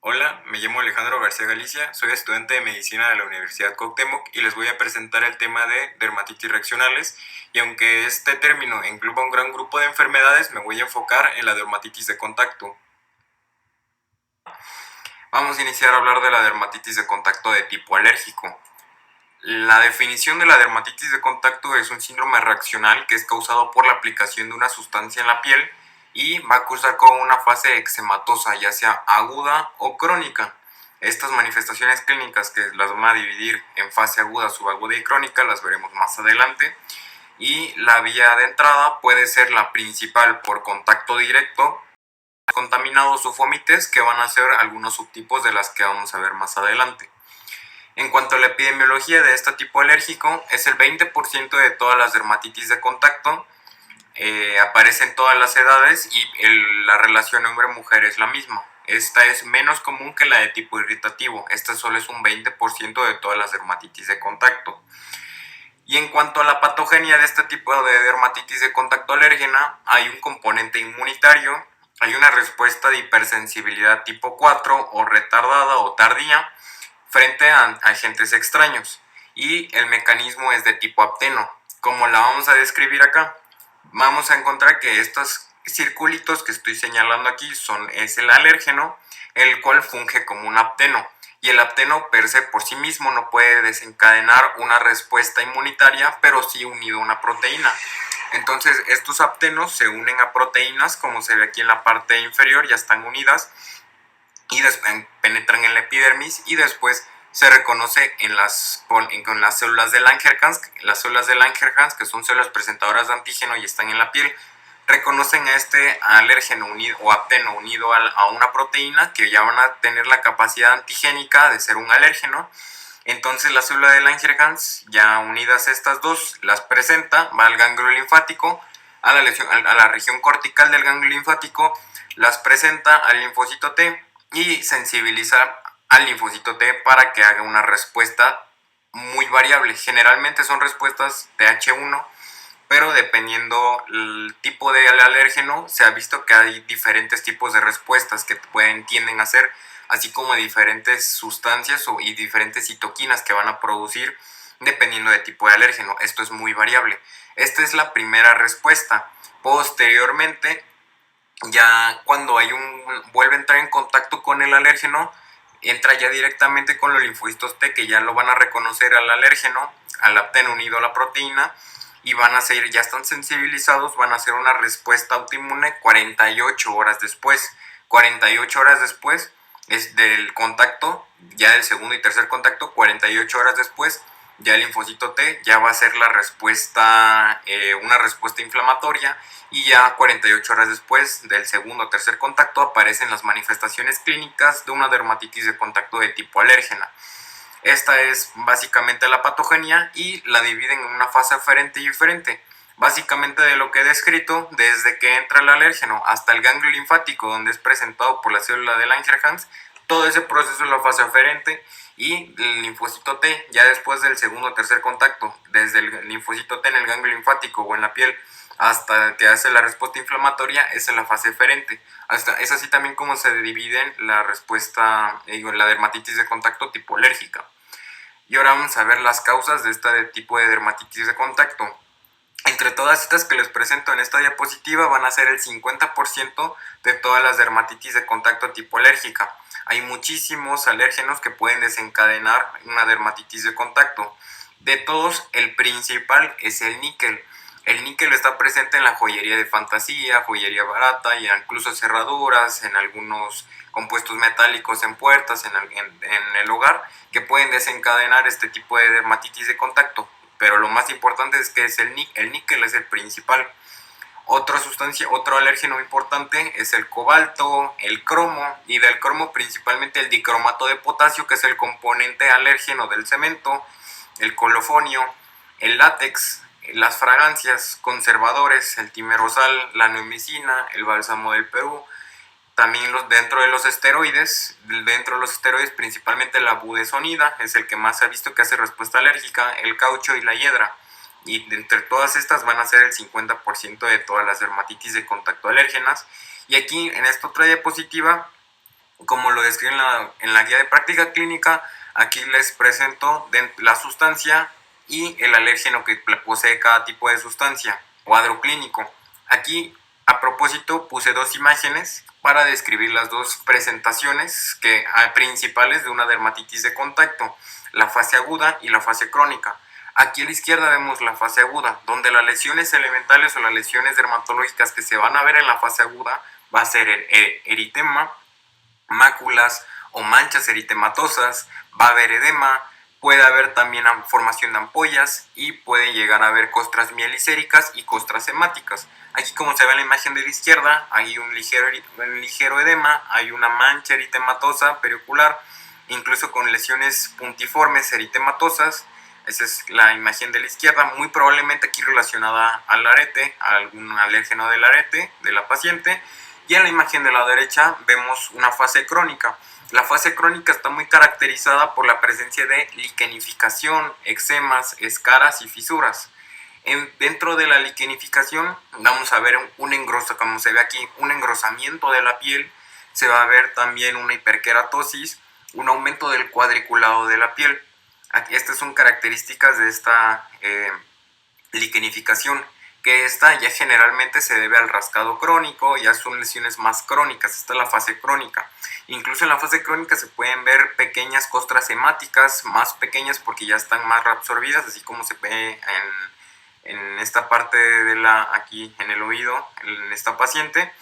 Hola, me llamo Alejandro García Galicia, soy estudiante de medicina de la Universidad Cuauhtémoc y les voy a presentar el tema de dermatitis reaccionales. Y aunque este término engloba un gran grupo de enfermedades, me voy a enfocar en la dermatitis de contacto. Vamos a iniciar a hablar de la dermatitis de contacto de tipo alérgico. La definición de la dermatitis de contacto es un síndrome reaccional que es causado por la aplicación de una sustancia en la piel y va a cursar con una fase eczematosa, ya sea aguda o crónica. Estas manifestaciones clínicas, que las vamos a dividir en fase aguda, subaguda y crónica, las veremos más adelante. Y la vía de entrada puede ser la principal por contacto directo, contaminados o fomites, que van a ser algunos subtipos de las que vamos a ver más adelante. En cuanto a la epidemiología de este tipo alérgico, es el 20% de todas las dermatitis de contacto, aparece en todas las edades y la relación hombre-mujer es la misma. Esta es menos común que la de tipo irritativo, esta solo es un 20% de todas las dermatitis de contacto. Y en cuanto a la patogenia de este tipo de dermatitis de contacto alérgena, hay un componente inmunitario, hay una respuesta de hipersensibilidad tipo 4 o retardada o tardía frente a agentes extraños, y el mecanismo es de tipo apteno, como la vamos a describir acá. Vamos a encontrar que estos circulitos que estoy señalando aquí es el alérgeno, el cual funge como un apteno, y el apteno per se por sí mismo no puede desencadenar una respuesta inmunitaria, pero sí unido a una proteína. Entonces estos aptenos se unen a proteínas, como se ve aquí en la parte inferior, ya están unidas y penetran en la epidermis, y después se reconoce con las células de Langerhans. Las células de Langerhans, que son células presentadoras de antígeno y están en la piel, reconocen a este alérgeno unido o apteno unido a una proteína, que ya van a tener la capacidad antigénica de ser un alérgeno. Entonces la célula de Langerhans, ya unidas estas dos, las presenta, va al ganglio linfático, a la región cortical del ganglio linfático, las presenta al linfocito T y sensibiliza al linfocito T para que haga una respuesta muy variable. Generalmente son respuestas TH1, pero dependiendo el tipo de alérgeno, se ha visto que hay diferentes tipos de respuestas que tienden a hacer, así como diferentes sustancias y diferentes citoquinas que van a producir dependiendo del tipo de alérgeno. Esto es muy variable. Esta es la primera respuesta. Posteriormente, ya cuando vuelve a entrar en contacto con el alérgeno, entra ya directamente con los linfocitos T, que ya lo van a reconocer al alérgeno, al apteno unido a la proteína, y ya están sensibilizados, van a hacer una respuesta autoinmune 48 horas después. 48 horas después es del contacto, ya del segundo y tercer contacto, 48 horas después, ya el linfocito T ya va a ser la respuesta, una respuesta inflamatoria, y ya 48 horas después del segundo o tercer contacto aparecen las manifestaciones clínicas de una dermatitis de contacto de tipo alérgena. Esta es básicamente la patogenia y la dividen en una fase aferente y eferente. Básicamente, de lo que he descrito, desde que entra el alérgeno hasta el ganglio linfático, donde es presentado por la célula de Langerhans, todo ese proceso es la fase aferente, y el linfocito T, ya después del segundo o tercer contacto, desde el linfocito T en el ganglio linfático o en la piel hasta que hace la respuesta inflamatoria, es en la fase eferente. Es así también como se dividen la respuesta, la dermatitis de contacto tipo alérgica. Y ahora vamos a ver las causas de este tipo de dermatitis de contacto. Entre todas estas que les presento en esta diapositiva, van a ser el 50% de todas las dermatitis de contacto tipo alérgica. Hay muchísimos alérgenos que pueden desencadenar una dermatitis de contacto. De todos, el principal es el níquel. El níquel está presente en la joyería de fantasía, joyería barata, y incluso cerraduras, en algunos compuestos metálicos en puertas, en el hogar, que pueden desencadenar este tipo de dermatitis de contacto. Pero lo más importante es que el níquel es el principal. Otro alérgeno importante es el cobalto, el cromo, y del cromo principalmente el dicromato de potasio, que es el componente alérgeno del cemento, el colofonio, el látex, las fragancias, conservadores, el timerosal, la neomicina, el bálsamo del Perú. También dentro de los esteroides principalmente la budesonida es el que más se ha visto que hace respuesta alérgica, el caucho y la hiedra. Y entre todas estas van a ser el 50% de todas las dermatitis de contacto alérgenas. Y aquí en esta otra diapositiva Como lo describe en la guía de práctica clínica, aquí les presento la sustancia y el alérgeno que posee cada tipo de sustancia, cuadro clínico. Aquí, a propósito, puse dos imágenes para describir las dos presentaciones principales de una dermatitis de contacto, la fase aguda y la fase crónica. Aquí a la izquierda vemos la fase aguda, donde las lesiones elementales o las lesiones dermatológicas que se van a ver en la fase aguda va a ser eritema, máculas o manchas eritematosas, va a haber edema, puede haber también formación de ampollas y puede llegar a haber costras mielicéricas y costras hemáticas. Aquí, como se ve en la imagen de la izquierda, hay un ligero edema, hay una mancha eritematosa periocular, incluso con lesiones puntiformes eritematosas. Esa es la imagen de la izquierda, muy probablemente aquí relacionada al arete, a algún alérgeno del arete de la paciente. Y en la imagen de la derecha vemos una fase crónica. La fase crónica está muy caracterizada por la presencia de liquenificación, eczemas, escaras y fisuras. Dentro de la liquenificación vamos a ver como se ve aquí, un engrosamiento de la piel. Se va a ver también una hiperkeratosis, un aumento del cuadriculado de la piel. Estas son características de esta liquenificación, que esta ya generalmente se debe al rascado crónico, ya son lesiones más crónicas. Esta es la fase crónica. Incluso en la fase crónica se pueden ver pequeñas costras hemáticas, más pequeñas porque ya están más reabsorbidas, así como se ve en esta parte aquí en el oído, en esta paciente.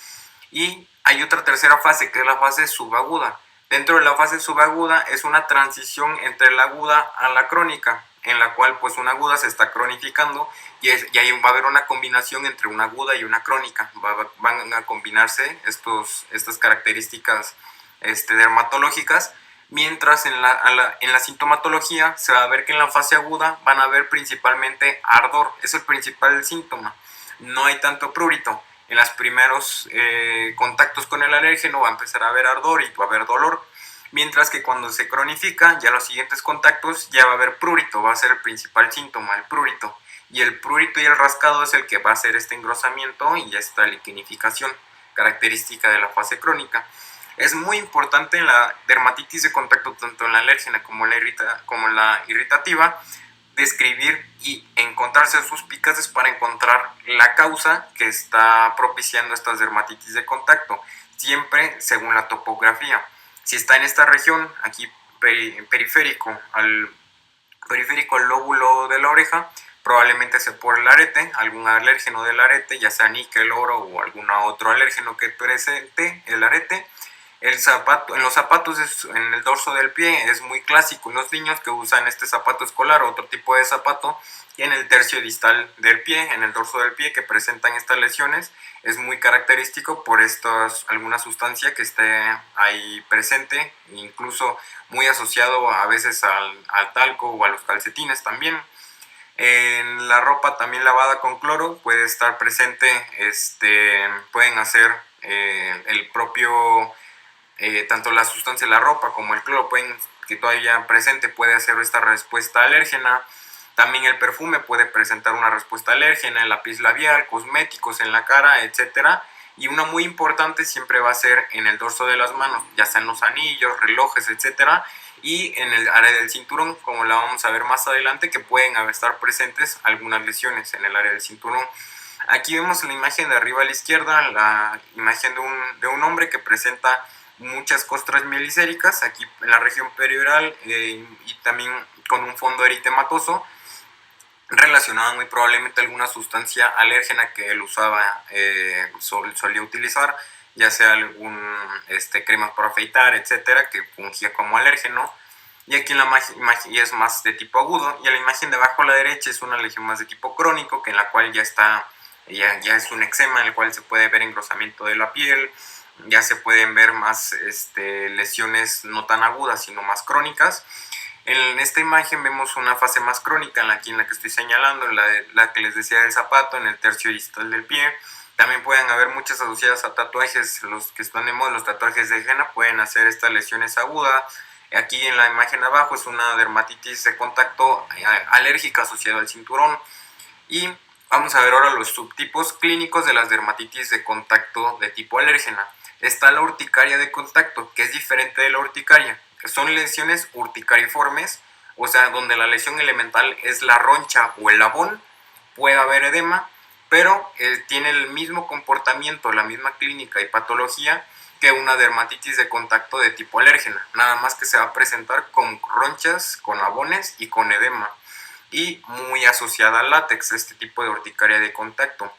Y hay otra tercera fase, que es la fase subaguda. Dentro de la fase subaguda es una transición entre la aguda a la crónica, en la cual pues una aguda se está cronificando y ahí va a haber una combinación entre una aguda y una crónica. Van a combinarse estas características dermatológicas, mientras en la sintomatología se va a ver que en la fase aguda van a ver principalmente ardor, es el principal síntoma. No hay tanto prurito. En los primeros contactos con el alérgeno va a empezar a haber ardor y va a haber dolor, mientras que cuando se cronifica, ya los siguientes contactos ya va a haber prurito, va a ser el principal síntoma, el prurito. Y el prurito y el rascado es el que va a hacer este engrosamiento y esta liquenificación, característica de la fase crónica. Es muy importante en la dermatitis de contacto, tanto en la alérgena como la irritativa, describir y encontrarse suspicaces para encontrar la causa que está propiciando estas dermatitis de contacto, siempre según la topografía. Si está en esta región, aquí periférico al lóbulo de la oreja, probablemente sea por el arete, algún alérgeno del arete, ya sea níquel, oro o algún otro alérgeno que presente el arete. En los zapatos, en el dorso del pie, es muy clásico en los niños que usan este zapato escolar o otro tipo de zapato, y en el tercio distal del pie, en el dorso del pie, que presentan estas lesiones, es muy característico por alguna sustancia que esté ahí presente, incluso muy asociado a veces al talco o a los calcetines también. En la ropa también lavada con cloro puede estar presente, pueden hacer el propio tanto la sustancia de la ropa como el cloro que todavía presente puede hacer esta respuesta alérgena. También el perfume puede presentar una respuesta alérgena, el lápiz labial, cosméticos en la cara, etc. Y una muy importante siempre va a ser en el dorso de las manos, ya sean los anillos, relojes, etc. Y en el área del cinturón, como la vamos a ver más adelante, que pueden estar presentes algunas lesiones en el área del cinturón. Aquí vemos en la imagen de arriba a la izquierda la imagen de un hombre que presenta muchas costras mielicéricas aquí en la región perioral y también con un fondo eritematoso relacionado muy probablemente a alguna sustancia alérgena que él solía utilizar, ya sea algún cremas para afeitar, etcétera, que fungía como alérgeno. Y aquí en la imagen es más de tipo agudo, y en la imagen de abajo a la derecha es una lesión más de tipo crónico, que en la cual ya es un eczema en el cual se puede ver engrosamiento de la piel, ya se pueden ver más lesiones no tan agudas sino más crónicas. En esta imagen vemos una fase más crónica en la que estoy señalando, en la que les decía del zapato, en el tercio distal del pie. También pueden haber muchas asociadas a tatuajes, los que están de moda, los tatuajes de henna pueden hacer estas lesiones agudas. Aquí en la imagen de abajo es una dermatitis de contacto alérgica asociada al cinturón. Y vamos a ver ahora los subtipos clínicos de las dermatitis de contacto de tipo alérgena. está la urticaria de contacto, que es diferente de la urticaria. Son lesiones urticariformes, o sea, donde la lesión elemental es la roncha o el labón, puede haber edema, pero tiene el mismo comportamiento, la misma clínica y patología que una dermatitis de contacto de tipo alérgena, nada más que se va a presentar con ronchas, con labones y con edema, y muy asociada al látex, este tipo de urticaria de contacto.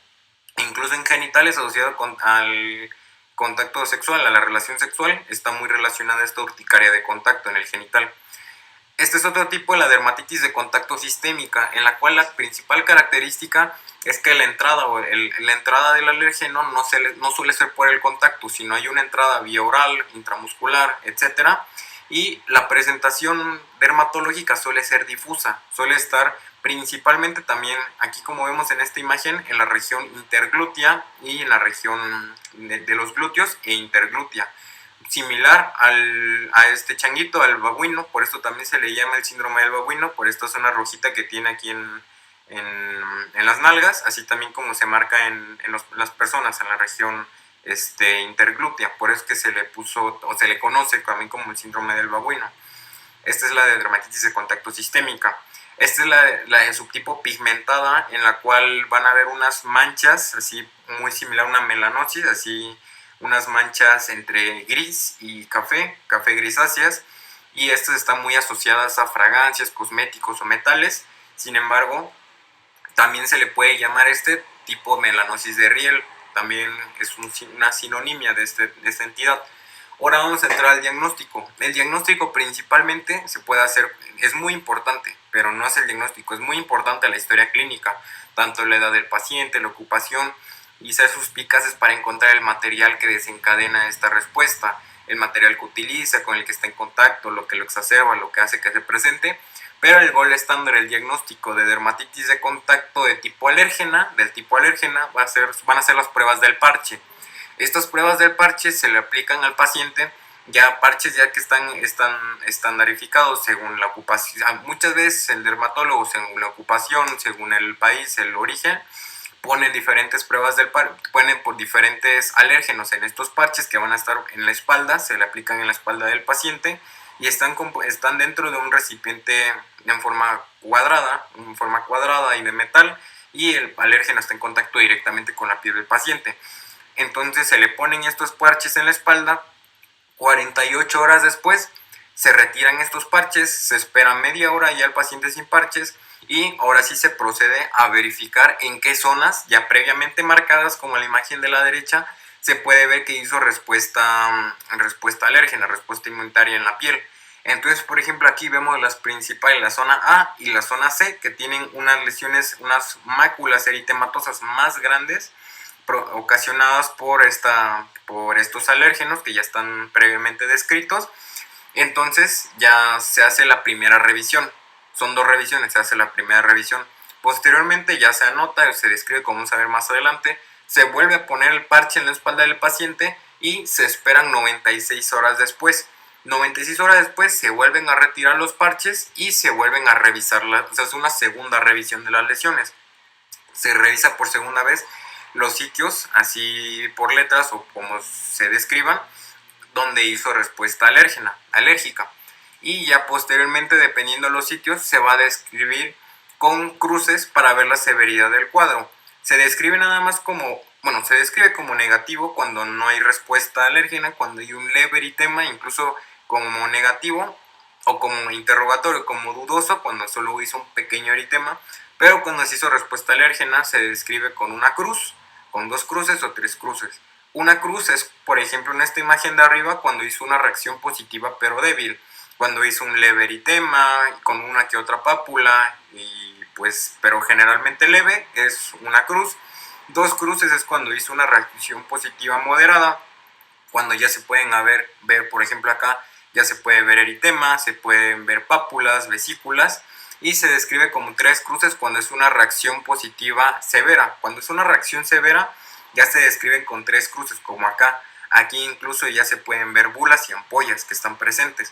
Incluso en genitales asociado al contacto sexual, a la relación sexual, está muy relacionada esta urticaria de contacto en el genital. Este es otro tipo de la dermatitis de contacto sistémica, en la cual la principal característica es que la entrada la entrada del alérgeno no suele ser por el contacto, sino hay una entrada vía oral, intramuscular, etc. Y la presentación dermatológica suele ser difusa, suele estar principalmente también, aquí como vemos en esta imagen, en la región interglútea y en la región de los glúteos e interglútea, similar a este changuito, al babuino, por esto también se le llama el síndrome del babuino, por esta zona rojita que tiene aquí en las nalgas, así también como se marca en las personas en la región interglútea, por eso que se le puso, o se le conoce también como el síndrome del babuino. Esta es la de dermatitis de contacto sistémica. Esta es la de subtipo pigmentada, en la cual van a haber unas manchas, así muy similar a una melanosis, así unas manchas entre gris y café grisáceas, y estas están muy asociadas a fragancias, cosméticos o metales. Sin embargo, también se le puede llamar este tipo melanosis de riel, también es una sinonimia de esta entidad. Ahora vamos a entrar al diagnóstico. El diagnóstico principalmente se puede hacer, es muy importante, pero no es el diagnóstico, es muy importante la historia clínica, tanto la edad del paciente, la ocupación, y ser suspicaces para encontrar el material que desencadena esta respuesta, el material que utiliza, con el que está en contacto, lo que lo exacerba, lo que hace que se presente. Pero el gol estándar, el diagnóstico de dermatitis de contacto del tipo alérgena van a ser las pruebas del parche. Estas pruebas del parche se le aplican al paciente, ya parches ya que están estandarificados según la ocupación. Muchas veces el dermatólogo, según la ocupación, según el país, el origen, ponen diferentes pruebas ponen por diferentes alérgenos en estos parches que van a estar en la espalda, se le aplican en la espalda del paciente y están dentro de un recipiente en forma cuadrada y de metal, y el alérgeno está en contacto directamente con la piel del paciente. Entonces se le ponen estos parches en la espalda, 48 horas después se retiran estos parches, se espera media hora ya el paciente sin parches, y ahora sí se procede a verificar en qué zonas ya previamente marcadas, como la imagen de la derecha, se puede ver que hizo respuesta alérgena, respuesta inmunitaria en la piel. Entonces, por ejemplo, aquí vemos las principales, la zona A y la zona C, que tienen unas lesiones, unas máculas eritematosas más grandes, ocasionadas por estos alérgenos que ya están previamente descritos. Entonces ya se hace la primera revisión. Son 2 revisiones, se hace la primera revisión. Posteriormente ya se anota, se describe, como vamos a ver más adelante, se vuelve a poner el parche en la espalda del paciente y se esperan 96 horas después. 96 horas después se vuelven a retirar los parches y se vuelven a revisar, o sea, es una segunda revisión de las lesiones. Se revisa por segunda vez los sitios, así por letras o como se describan, donde hizo respuesta alérgica. Y ya posteriormente, dependiendo de los sitios, se va a describir con cruces para ver la severidad del cuadro. Se describe se describe como negativo cuando no hay respuesta alérgena, cuando hay un leve eritema, incluso como negativo, o como interrogatorio, como dudoso, cuando solo hizo un pequeño eritema. Pero cuando se hizo respuesta alérgena se describe con una cruz, con 2 cruces o 3 cruces. Una cruz es, por ejemplo, en esta imagen de arriba, cuando hizo una reacción positiva pero débil, cuando hizo un leve eritema con una que otra pápula, pero generalmente leve, es una cruz. 2 cruces es cuando hizo una reacción positiva moderada, cuando ya se pueden ver, por ejemplo acá, ya se puede ver eritema, se pueden ver pápulas, vesículas, y se describe como 3 cruces cuando es una reacción positiva severa. Cuando es una reacción severa, ya se describen con 3 cruces, como acá. Aquí incluso ya se pueden ver bulas y ampollas que están presentes.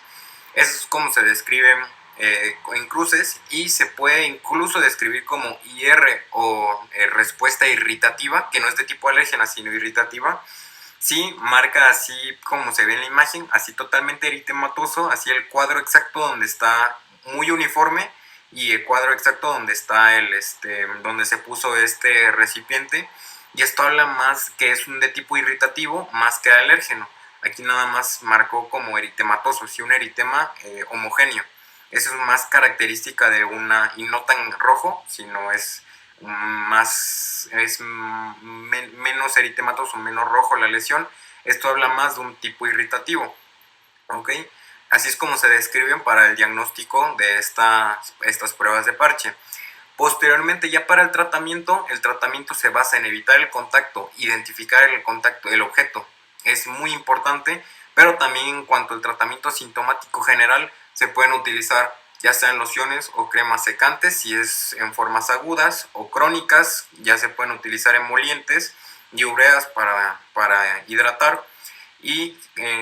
Eso es como se describen en cruces, y se puede incluso describir como IR o respuesta irritativa, que no es de tipo alérgena sino irritativa, Sí, marca así como se ve en la imagen, así totalmente eritematoso, así el cuadro exacto donde está muy uniforme y el cuadro exacto donde está donde se puso este recipiente. Y esto habla más que es un de tipo irritativo más que alérgeno. Aquí nada más marcó como eritematoso, sí, un eritema homogéneo. Eso es más característica de una, y no tan rojo, sino es menos eritematoso, menos rojo la lesión. Esto habla más de un tipo irritativo, ¿ok? Así es como se describen para el diagnóstico de estas pruebas de parche. Posteriormente, ya para el tratamiento se basa en evitar el contacto, identificar el contacto, el objeto. Es muy importante, pero también en cuanto al tratamiento sintomático general, se pueden utilizar ya sean lociones o cremas secantes, si es en formas agudas o crónicas, ya se pueden utilizar emolientes y ureas para hidratar. Y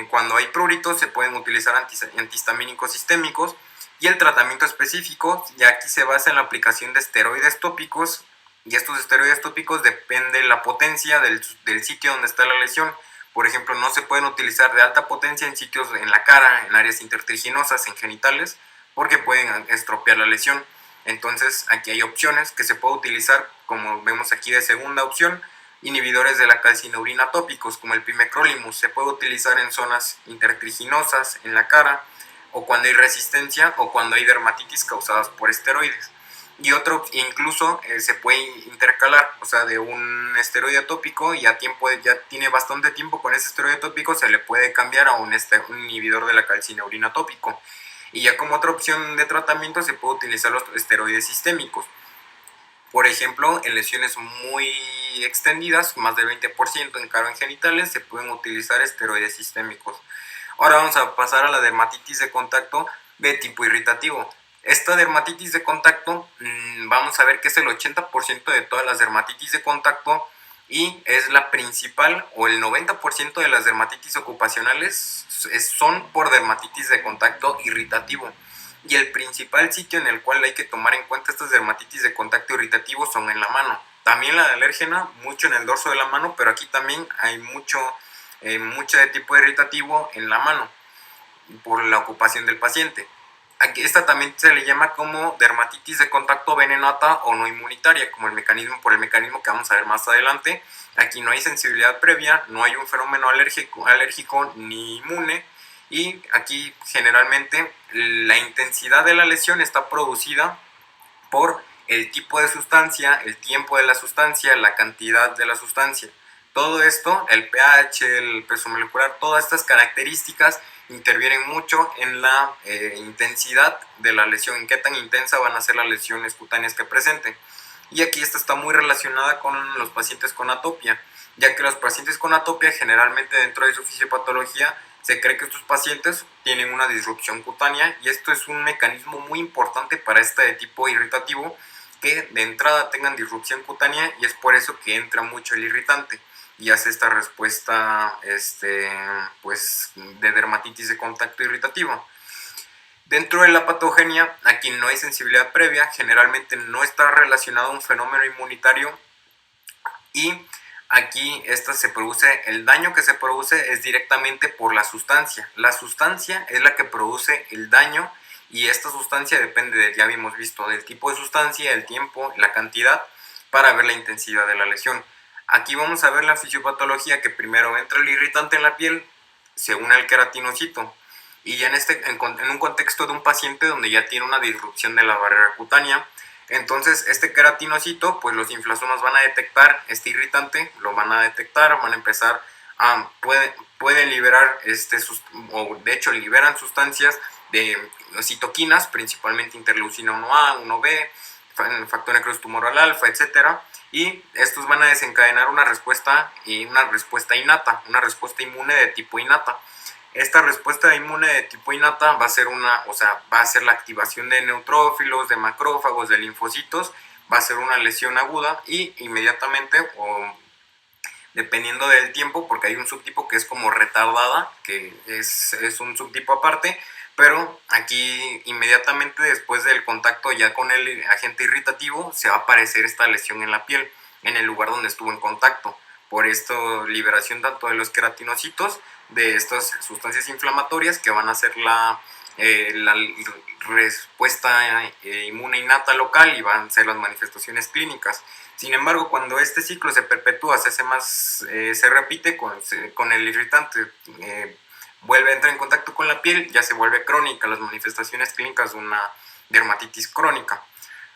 cuando hay pruritos se pueden utilizar antihistamínicos sistémicos. Y el tratamiento específico, ya aquí se basa en la aplicación de esteroides tópicos, y estos esteroides tópicos depende de la potencia del sitio donde está la lesión. Por ejemplo, no se pueden utilizar de alta potencia en sitios en la cara, en áreas intertriginosas, en genitales, porque pueden estropear la lesión. Entonces aquí hay opciones que se puede utilizar, como vemos aquí de segunda opción, inhibidores de la calcineurina tópicos como el pimecrolimus. Se puede utilizar en zonas intertriginosas, en la cara, o cuando hay resistencia o cuando hay dermatitis causadas por esteroides. Y otro, incluso se puede intercalar, o sea, de un esteroide tópico y ya tiene bastante tiempo con ese esteroide tópico, se le puede cambiar a un inhibidor de la calcineurina tópico. Y ya como otra opción de tratamiento se puede utilizar los esteroides sistémicos. Por ejemplo, en lesiones muy extendidas, más del 20% en cara en genitales, se pueden utilizar esteroides sistémicos. Ahora vamos a pasar a la dermatitis de contacto de tipo irritativo. Esta dermatitis de contacto, vamos a ver que es el 80% de todas las dermatitis de contacto y es la principal, o el 90% de las dermatitis ocupacionales son por dermatitis de contacto irritativo. Y el principal sitio en el cual hay que tomar en cuenta estas dermatitis de contacto irritativo son en la mano. También la de alérgena, mucho en el dorso de la mano, pero aquí también hay mucho de tipo irritativo en la mano por la ocupación del paciente. Aquí esta también se le llama como dermatitis de contacto venenata o no inmunitaria, como por el mecanismo que vamos a ver más adelante. Aquí no hay sensibilidad previa, no hay un fenómeno alérgico ni inmune, y aquí generalmente la intensidad de la lesión está producida por el tipo de sustancia, el tiempo de la sustancia, la cantidad de la sustancia. Todo esto, el pH, el peso molecular, todas estas características intervienen mucho en la intensidad de la lesión, en qué tan intensa van a ser las lesiones cutáneas que presenten. Y aquí esta está muy relacionada con los pacientes con atopia, ya que los pacientes con atopia generalmente dentro de su fisiopatología se cree que estos pacientes tienen una disrupción cutánea, y esto es un mecanismo muy importante para este de tipo irritativo, que de entrada tengan disrupción cutánea, y es por eso que entra mucho el irritante y hace esta respuesta pues, de dermatitis de contacto irritativo. Dentro de la patogenia, aquí no hay sensibilidad previa, generalmente no está relacionado a un fenómeno inmunitario, y aquí el daño que se produce es directamente por la sustancia. La sustancia es la que produce el daño, y esta sustancia depende, ya habíamos visto, del tipo de sustancia, el tiempo, la cantidad, para ver la intensidad de la lesión. Aquí vamos a ver la fisiopatología, que primero entra el irritante en la piel, se une al queratinocito, y ya en un contexto de un paciente donde ya tiene una disrupción de la barrera cutánea. Entonces este queratinocito, pues los inflazomas van a detectar este irritante, lo van a detectar, van a empezar pueden liberar o de hecho liberan sustancias de citoquinas, principalmente interleucina 1A, 1B, factor necrosis tumoral alfa, etcétera, y estos van a desencadenar una respuesta innata, una respuesta inmune de tipo innata. Esta respuesta inmune de tipo innata va a ser la activación de neutrófilos, de macrófagos, de linfocitos, va a ser una lesión aguda, y inmediatamente, o dependiendo del tiempo, porque hay un subtipo que es como retardada, que es un subtipo aparte, pero aquí inmediatamente después del contacto ya con el agente irritativo se va a aparecer esta lesión en la piel, en el lugar donde estuvo en contacto. por esto liberación tanto de los queratinocitos, de estas sustancias inflamatorias que van a hacer la respuesta inmune innata local y van a ser las manifestaciones clínicas. Sin embargo, cuando este ciclo se perpetúa, se hace más, se repite con el irritante, vuelve a entrar en contacto con la piel, ya se vuelve crónica las manifestaciones clínicas de una dermatitis crónica.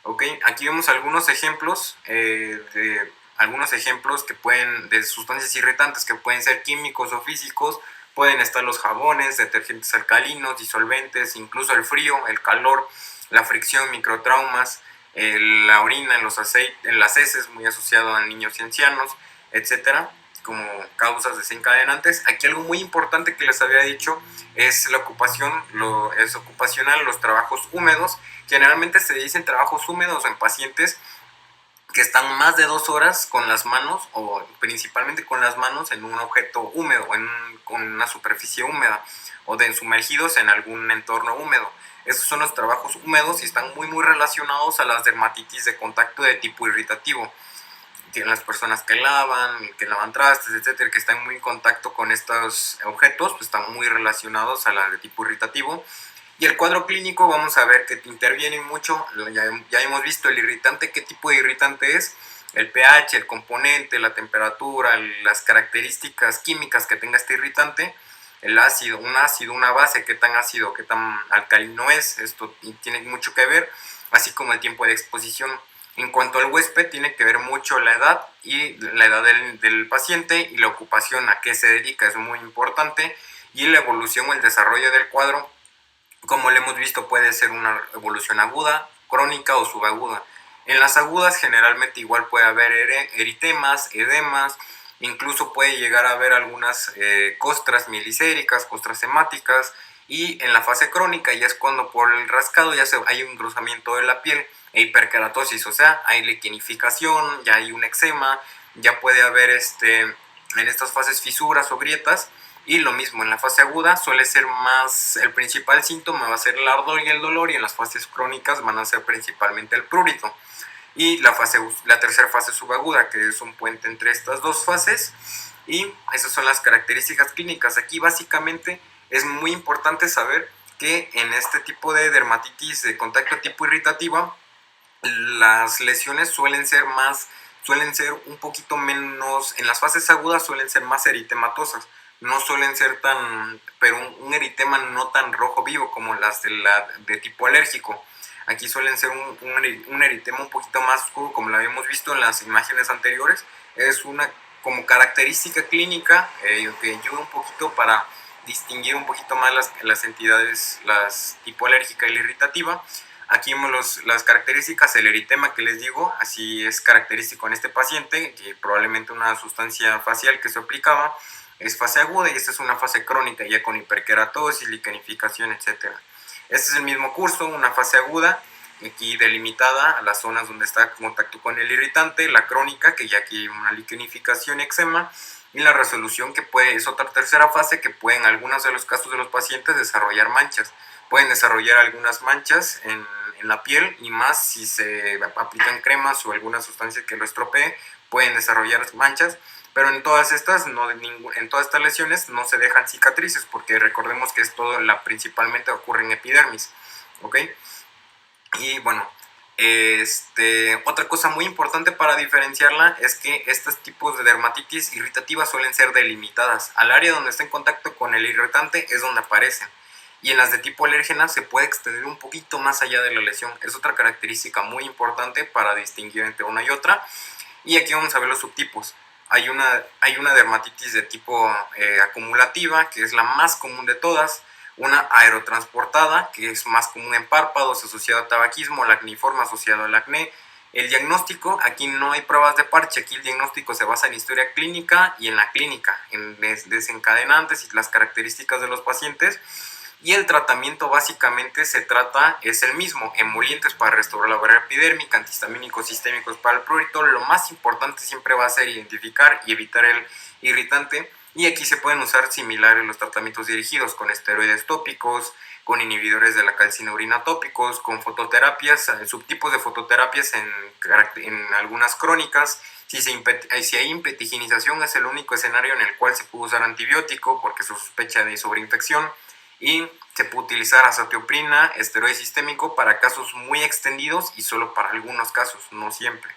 ¿Okay? Aquí vemos algunos ejemplos de sustancias irritantes que pueden ser químicos o físicos. Pueden estar los jabones, detergentes alcalinos, disolventes, incluso el frío, el calor, la fricción, microtraumas, la orina, en las heces, muy asociado a niños y ancianos, etcétera, como causas desencadenantes. Aquí algo muy importante que les había dicho es la ocupación, es ocupacional, los trabajos húmedos. Generalmente se dicen trabajos húmedos en pacientes que están más de 2 horas con las manos, o principalmente con las manos, en un objeto húmedo, con una superficie húmeda, o sumergidos en algún entorno húmedo. Esos son los trabajos húmedos y están muy relacionados a las dermatitis de contacto de tipo irritativo. Que las personas que lavan trastes, etcétera, que están muy en contacto con estos objetos, pues están muy relacionados a la de tipo irritativo. Y el cuadro clínico vamos a ver que interviene mucho, ya hemos visto el irritante, qué tipo de irritante es, el pH, el componente, la temperatura, las características químicas que tenga este irritante, el ácido, una base, qué tan ácido, qué tan alcalino es, esto tiene mucho que ver, así como el tiempo de exposición. En cuanto al huésped, tiene que ver mucho la edad del paciente y la ocupación, a qué se dedica, es muy importante, y la evolución o el desarrollo del cuadro. Como le hemos visto, puede ser una evolución aguda, crónica o subaguda. En las agudas generalmente igual puede haber eritemas, edemas, incluso puede llegar a haber algunas costras mielicéricas, costras hemáticas, y en la fase crónica ya es cuando por el rascado hay un engrosamiento de la piel e hiperkeratosis, o sea, hay liquenificación, ya hay un eczema, ya puede haber en estas fases fisuras o grietas. Y lo mismo, en la fase aguda suele ser más, el principal síntoma va a ser el ardor y el dolor, y en las fases crónicas van a ser principalmente el prurito. Y la tercera fase subaguda, que es un puente entre estas dos fases, y esas son las características clínicas. Aquí básicamente es muy importante saber que en este tipo de dermatitis de contacto tipo irritativa, las lesiones suelen ser un poquito menos, en las fases agudas suelen ser más eritematosas, no suelen ser pero un eritema no tan rojo vivo como las de tipo alérgico. Aquí suelen ser un eritema un poquito más oscuro, como lo habíamos visto en las imágenes anteriores. Es una como característica clínica que ayuda un poquito para distinguir un poquito más las entidades, las tipo alérgica y la irritativa. Aquí vemos las características, el eritema que les digo, así es característico en este paciente, que probablemente una sustancia facial que se aplicaba, es fase aguda, y esta es una fase crónica, ya con hiperkeratosis, liquenificación, etc. Este es el mismo curso, una fase aguda, aquí delimitada a las zonas donde está en contacto con el irritante, la crónica, que ya aquí hay una liquenificación, eczema, y la resolución, que es otra tercera fase, que puede en algunos de los casos de los pacientes desarrollar manchas. Pueden desarrollar algunas manchas en la piel, y más si se aplican cremas o alguna sustancia que lo estropee, pueden desarrollar manchas. Pero en todas estas lesiones no se dejan cicatrices, porque recordemos que principalmente ocurre en epidermis, ¿ok? Y bueno, otra cosa muy importante para diferenciarla es que estos tipos de dermatitis irritativas suelen ser delimitadas. Al área donde está en contacto con el irritante es donde aparecen. Y en las de tipo alérgena se puede extender un poquito más allá de la lesión. Es otra característica muy importante para distinguir entre una y otra. Y aquí vamos a ver los subtipos. Hay una dermatitis de tipo acumulativa, que es la más común de todas. Una aerotransportada, que es más común en párpados, asociada a tabaquismo, la acneiforme asociado al acné. El diagnóstico, aquí no hay pruebas de parche, aquí el diagnóstico se basa en historia clínica y en la clínica, en desencadenantes y las características de los pacientes. Y el tratamiento básicamente es el mismo: emolientes para restaurar la barrera epidérmica, antihistamínicos sistémicos para el prurito. Lo más importante siempre va a ser identificar y evitar el irritante, y aquí se pueden usar similares los tratamientos dirigidos, con esteroides tópicos, con inhibidores de la calcinurina tópicos, con fototerapias, subtipos de fototerapias en algunas crónicas, Si hay impetiginización, es el único escenario en el cual se puede usar antibiótico porque se sospecha de sobreinfección, y se puede utilizar azatioprina, esteroide sistémico para casos muy extendidos y solo para algunos casos, no siempre.